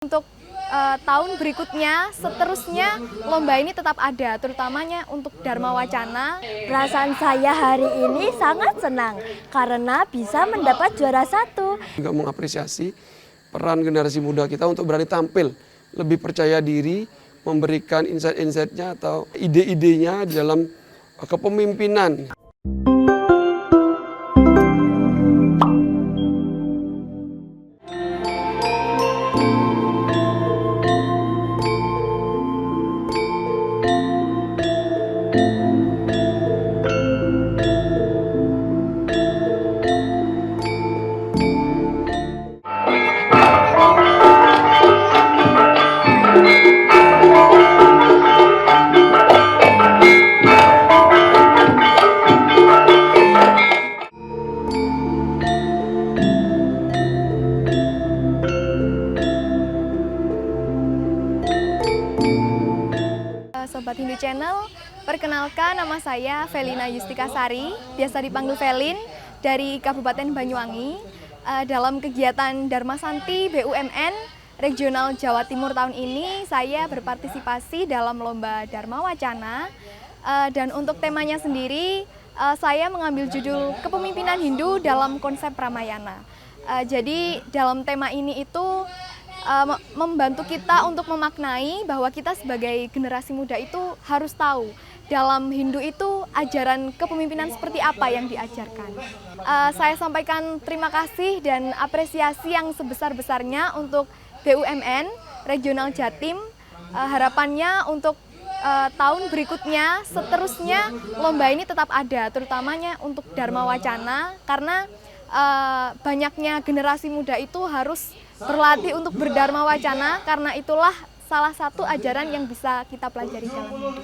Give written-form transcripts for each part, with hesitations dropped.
Untuk tahun berikutnya, seterusnya lomba ini tetap ada, terutamanya untuk Dharma Wacana. Perasaan saya hari ini sangat senang karena bisa mendapat juara 1. Juga mengapresiasi peran generasi muda kita untuk berani tampil, lebih percaya diri, memberikan insight-insightnya atau ide-idenya dalam kepemimpinan. Sobat Hindu Channel, perkenalkan nama saya Felina Yustika Sari, biasa dipanggil Felin, dari Kabupaten Banyuwangi. Dalam kegiatan Dharma Santi BUMN Regional Jawa Timur tahun ini, saya berpartisipasi dalam lomba Dharma Wacana. Dan untuk temanya sendiri, saya mengambil judul Kepemimpinan Hindu dalam Konsep Ramayana. Jadi dalam tema ini itu membantu kita untuk memaknai bahwa kita sebagai generasi muda itu harus tahu dalam Hindu itu ajaran kepemimpinan seperti apa yang diajarkan. Saya sampaikan terima kasih dan apresiasi yang sebesar-besarnya untuk BUMN Regional Jatim. Harapannya untuk tahun berikutnya, seterusnya lomba ini tetap ada, terutamanya untuk Dharma Wacana, karena banyaknya generasi muda itu harus berlatih untuk berdharma wacana, karena itulah salah satu ajaran yang bisa kita pelajari dalam hidup.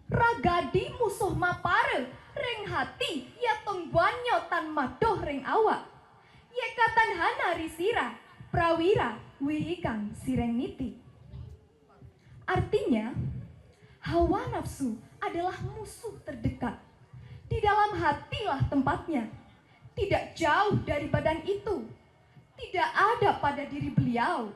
Ragadi musuh mapare ring hati ya tungguanyo tan madoh ring awak ya katan hana risira prawira wihikang sireng niti. Artinya, hawa nafsu adalah musuh terdekat. Di dalam hatilah tempatnya, tidak jauh dari badan itu, tidak ada pada diri beliau.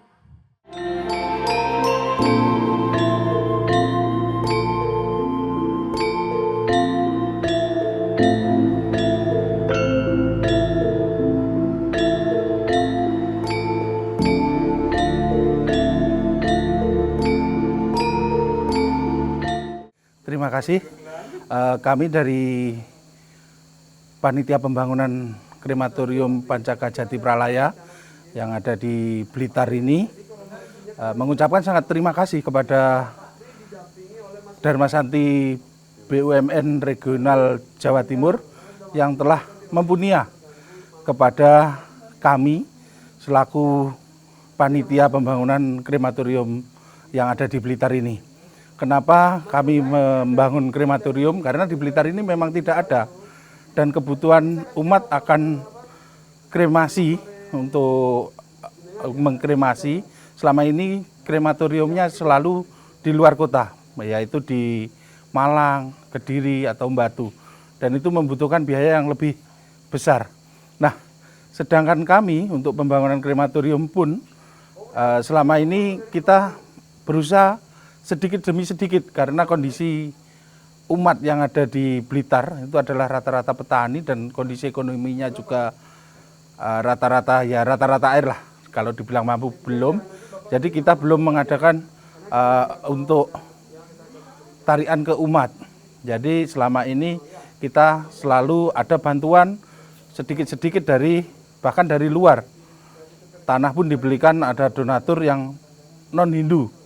Terima kasih. Kami dari Panitia Pembangunan Krematorium Pancaka Jati Pralaya yang ada di Blitar ini mengucapkan sangat terima kasih kepada Dharma Santi BUMN Regional Jawa Timur yang telah mempunyai kepada kami selaku Panitia Pembangunan Krematorium yang ada di Blitar ini. Kenapa kami membangun krematorium? Karena di Blitar ini memang tidak ada, dan kebutuhan umat akan kremasi untuk mengkremasi. Selama ini krematoriumnya selalu di luar kota, yaitu di Malang, Kediri, atau Batu, dan itu membutuhkan biaya yang lebih besar. Nah, sedangkan kami untuk pembangunan krematorium pun selama ini kita berusaha sedikit demi sedikit, karena kondisi umat yang ada di Blitar itu adalah rata-rata petani dan kondisi ekonominya juga rata-rata air lah, kalau dibilang mampu belum. Jadi kita belum mengadakan untuk tarian ke umat. Jadi selama ini kita selalu ada bantuan sedikit-sedikit bahkan dari luar. Tanah pun dibelikan, ada donatur yang non-Hindu.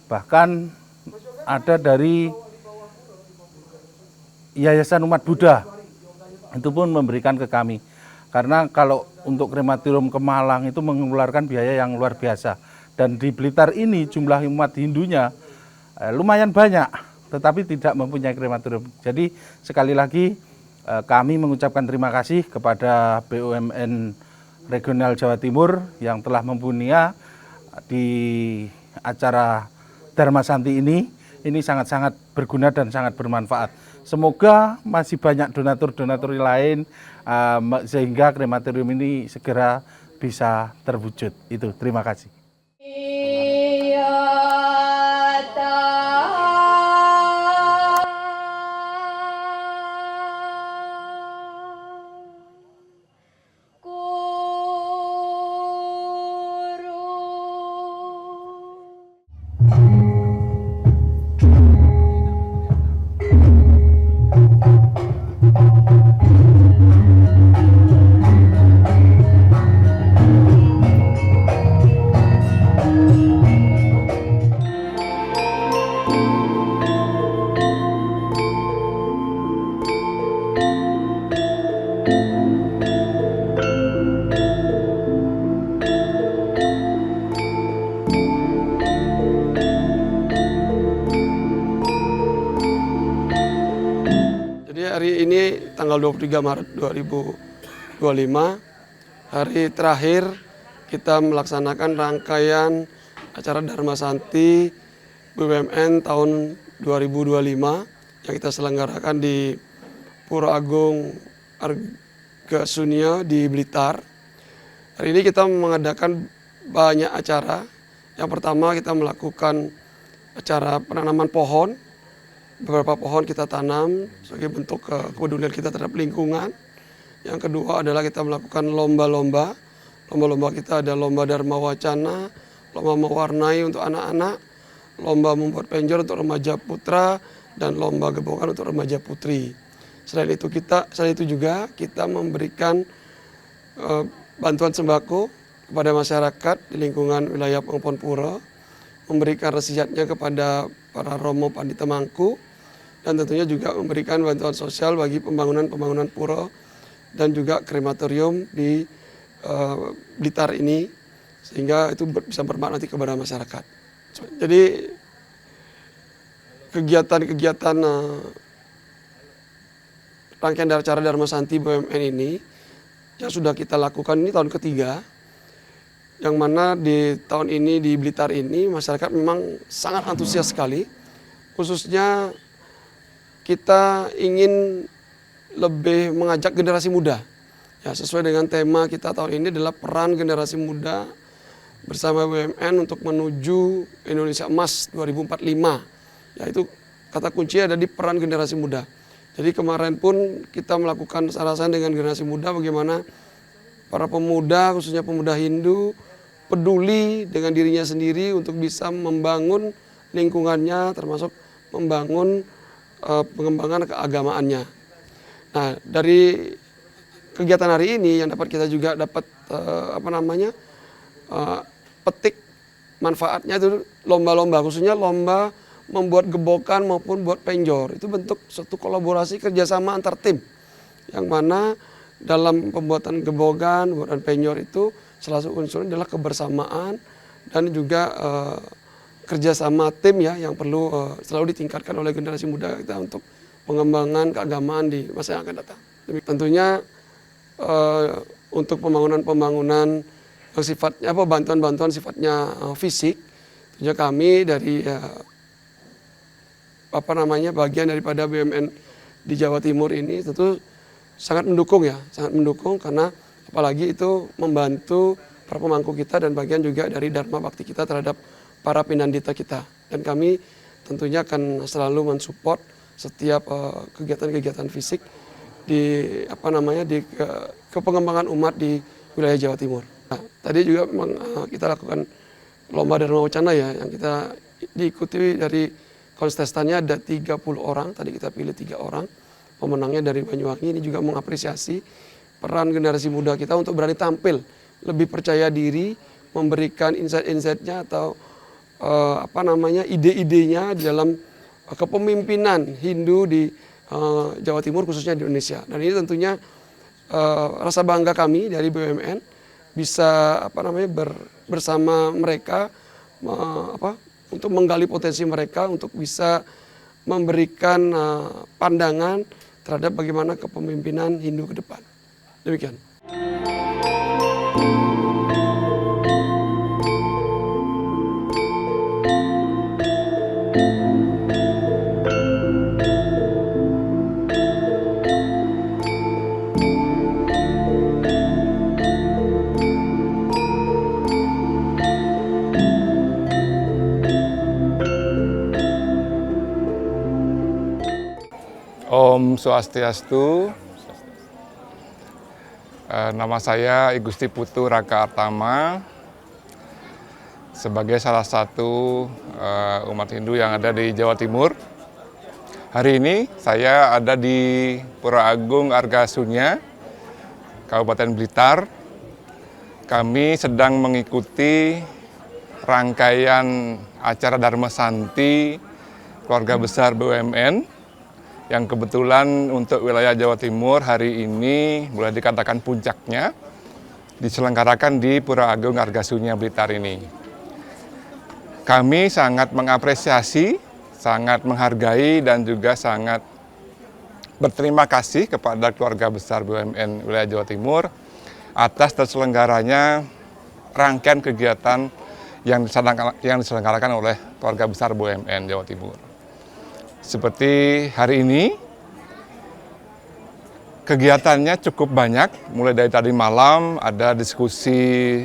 Bahkan ada dari Yayasan Umat Buddha, itu pun memberikan ke kami. Karena kalau untuk krematorium ke Malang itu mengeluarkan biaya yang luar biasa. Dan di Blitar ini jumlah umat Hindunya lumayan banyak, tetapi tidak mempunyai krematorium. Jadi sekali lagi kami mengucapkan terima kasih kepada BUMN Regional Jawa Timur yang telah mempunyai di acara Dharma Santi ini sangat-sangat berguna dan sangat bermanfaat. Semoga masih banyak donatur-donatur lain sehingga krematorium ini segera bisa terwujud. Itu, terima kasih. Hari ini tanggal 23 Maret 2025, hari terakhir kita melaksanakan rangkaian acara Dharma Santi BUMN tahun 2025 yang kita selenggarakan di Pura Agung Argasunia di Blitar. Hari ini kita mengadakan banyak acara. Yang pertama kita melakukan acara penanaman pohon. Beberapa pohon kita tanam sebagai bentuk kepedulian kita terhadap lingkungan. Yang kedua adalah kita melakukan lomba-lomba. Lomba-lomba kita ada lomba Dharma Wacana, lomba mewarnai untuk anak-anak, lomba membuat penjor untuk remaja putra, dan lomba gebokan untuk remaja putri. Selain itu juga kita memberikan bantuan sembako kepada masyarakat di lingkungan wilayah Pangpon Pura, memberikan resiatnya kepada para romo pandita mangku, dan tentunya juga memberikan bantuan sosial bagi pembangunan pura dan juga krematorium di Blitar ini, sehingga itu bisa bermanfaat nanti kepada masyarakat. Jadi kegiatan rangkaian acara Dharma Santi BUMN ini yang sudah kita lakukan ini tahun ketiga, yang mana di tahun ini di Blitar ini masyarakat memang sangat antusias sekali. Khususnya kita ingin lebih mengajak generasi muda. Ya, sesuai dengan tema kita tahun ini adalah peran generasi muda bersama BUMN untuk menuju Indonesia Emas 2045. Ya, itu kata kunci ada di peran generasi muda. Jadi kemarin pun kita melakukan sarasan dengan generasi muda bagaimana para pemuda, khususnya pemuda Hindu, peduli dengan dirinya sendiri untuk bisa membangun lingkungannya, termasuk membangun pengembangan keagamaannya. Nah, dari kegiatan hari ini yang dapat kita juga dapat petik manfaatnya itu lomba-lomba, khususnya lomba membuat gebokan maupun buat penjor. Itu bentuk suatu kolaborasi kerjasama antar tim, yang mana dalam pembuatan gebokan, pembuatan penjor itu salah satu unsurnya adalah kebersamaan dan juga kerjasama tim ya, yang perlu selalu ditingkatkan oleh generasi muda kita untuk pengembangan keagamaan di masa yang akan datang. Tentunya untuk pembangunan yang sifatnya bantuan-bantuan sifatnya fisik, tentunya kami dari bagian daripada BUMN di Jawa Timur ini tentu sangat mendukung karena apalagi itu membantu para pemangku kita dan bagian juga dari Dharma Bakti kita terhadap para pinandita kita. Dan kami tentunya akan selalu mensupport setiap kegiatan-kegiatan fisik di pengembangan umat di wilayah Jawa Timur. Nah, tadi juga memang kita lakukan lomba Dharma Wacana ya, yang kita diikuti dari kontestannya ada 30 orang, tadi kita pilih 3 orang. Pemenangnya dari Banyuwangi. Ini juga mengapresiasi peran generasi muda kita untuk berani tampil, lebih percaya diri, memberikan insight-insightnya atau ide-idenya di dalam kepemimpinan Hindu di Jawa Timur, khususnya di Indonesia. Dan ini tentunya rasa bangga kami dari BUMN bisa bersama mereka untuk menggali potensi mereka untuk bisa memberikan pandangan terhadap bagaimana kepemimpinan Hindu ke depan. Demikian. Om Swastiastu. Nama saya I Gusti Putu Raka Artama. Sebagai salah satu umat Hindu yang ada di Jawa Timur. Hari ini saya ada di Pura Agung Argasunya, Kabupaten Blitar. Kami sedang mengikuti rangkaian acara Dharma Santi Keluarga Besar BUMN yang kebetulan untuk wilayah Jawa Timur hari ini boleh dikatakan puncaknya diselenggarakan di Pura Agung Argasunya Blitar ini. Kami sangat mengapresiasi, sangat menghargai dan juga sangat berterima kasih kepada keluarga besar BUMN wilayah Jawa Timur atas terselenggaranya rangkaian kegiatan yang diselenggarakan oleh keluarga besar BUMN Jawa Timur. Seperti hari ini, kegiatannya cukup banyak, mulai dari tadi malam ada diskusi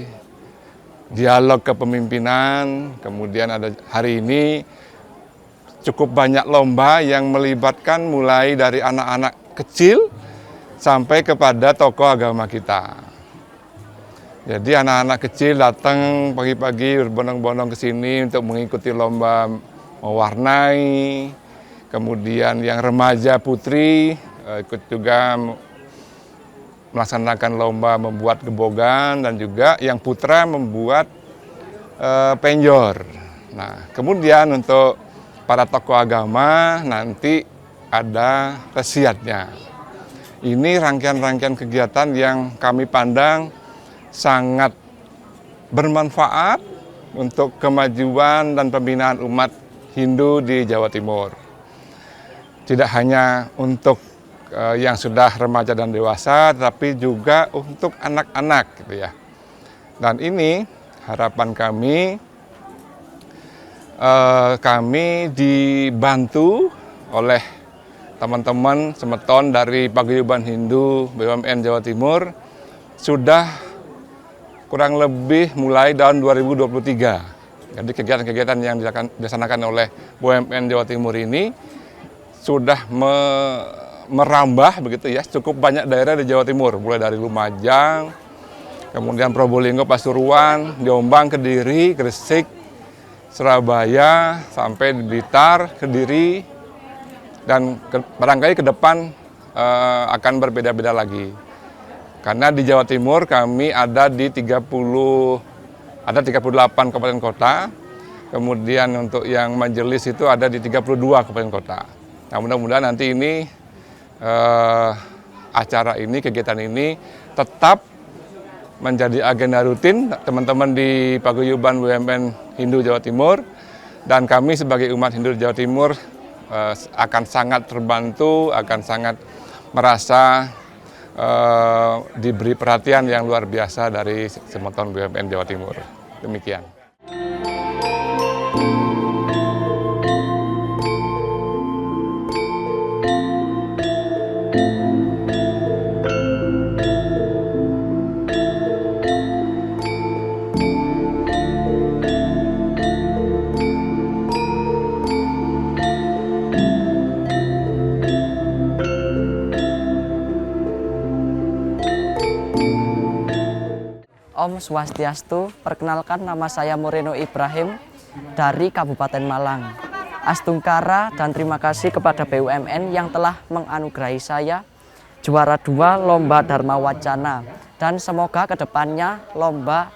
dialog kepemimpinan, kemudian ada hari ini cukup banyak lomba yang melibatkan mulai dari anak-anak kecil sampai kepada tokoh agama kita. Jadi anak-anak kecil datang pagi-pagi berbondong-bondong ke sini untuk mengikuti lomba mewarnai, kemudian yang remaja putri ikut juga melaksanakan lomba membuat gebogan dan juga yang putra membuat penjor. Nah, kemudian untuk para tokoh agama nanti ada resiatnya. Ini rangkaian-rangkaian kegiatan yang kami pandang sangat bermanfaat untuk kemajuan dan pembinaan umat Hindu di Jawa Timur. Tidak hanya untuk yang sudah remaja dan dewasa, tetapi juga untuk anak-anak gitu ya. Dan ini harapan kami dibantu oleh teman-teman semeton dari Paguyuban Hindu BUMN Jawa Timur sudah kurang lebih mulai tahun 2023. Jadi kegiatan-kegiatan yang dilaksanakan oleh BUMN Jawa Timur ini sudah merambah begitu ya, cukup banyak daerah di Jawa Timur, mulai dari Lumajang, kemudian Probolinggo, Pasuruan, Jombang, Kediri, Gresik, Surabaya, sampai di Blitar, Kediri, dan barangkali ke depan akan berbeda-beda lagi. Karena di Jawa Timur kami ada di 38 kabupaten kota, kemudian untuk yang majelis itu ada di 32 kabupaten kota. Nah, mudah-mudahan nanti ini acara ini, kegiatan ini tetap menjadi agenda rutin teman-teman di Paguyuban BUMN Hindu Jawa Timur, dan kami sebagai umat Hindu Jawa Timur akan sangat terbantu, akan sangat merasa diberi perhatian yang luar biasa dari semeton BUMN Jawa Timur. Demikian. Om Swastiastu, perkenalkan nama saya Moreno Ibrahim dari Kabupaten Malang. Astungkara dan terima kasih kepada BUMN yang telah menganugerahi saya juara 2 Lomba Dharma Wacana. Dan semoga kedepannya lomba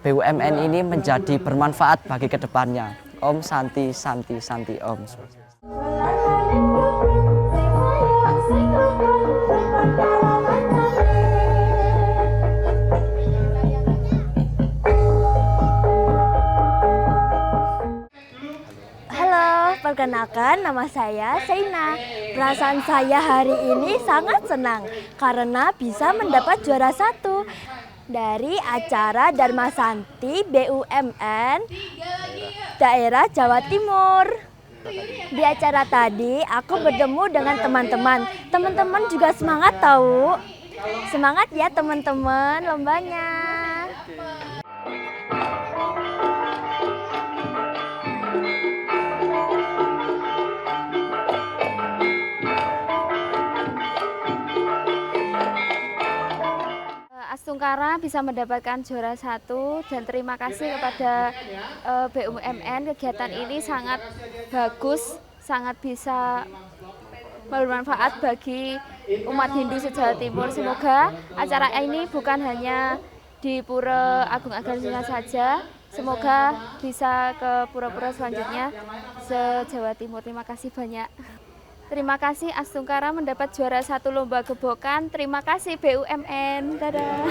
BUMN ini menjadi bermanfaat bagi kedepannya. Om Santi, Santi, Santi, Om. Perkenalkan, nama saya Seina. Perasaan saya hari ini sangat senang karena bisa mendapat juara 1 dari acara Dharma Santi BUMN daerah Jawa Timur. Di acara tadi aku bertemu dengan teman-teman. Teman-teman juga semangat tahu. Semangat ya teman-teman lombanya. Senang bisa mendapatkan juara 1 dan terima kasih kepada BUMN. Kegiatan ini sangat bagus, sangat bisa bermanfaat bagi umat Hindu se-Jawa Timur. Semoga acara ini bukan hanya di Pura Agung Argasuna saja, semoga bisa ke pura-pura selanjutnya se-Jawa Timur. Terima kasih banyak. Terima kasih Astungkara mendapat juara 1 lomba gebokan. Terima kasih BUMN. Dadah.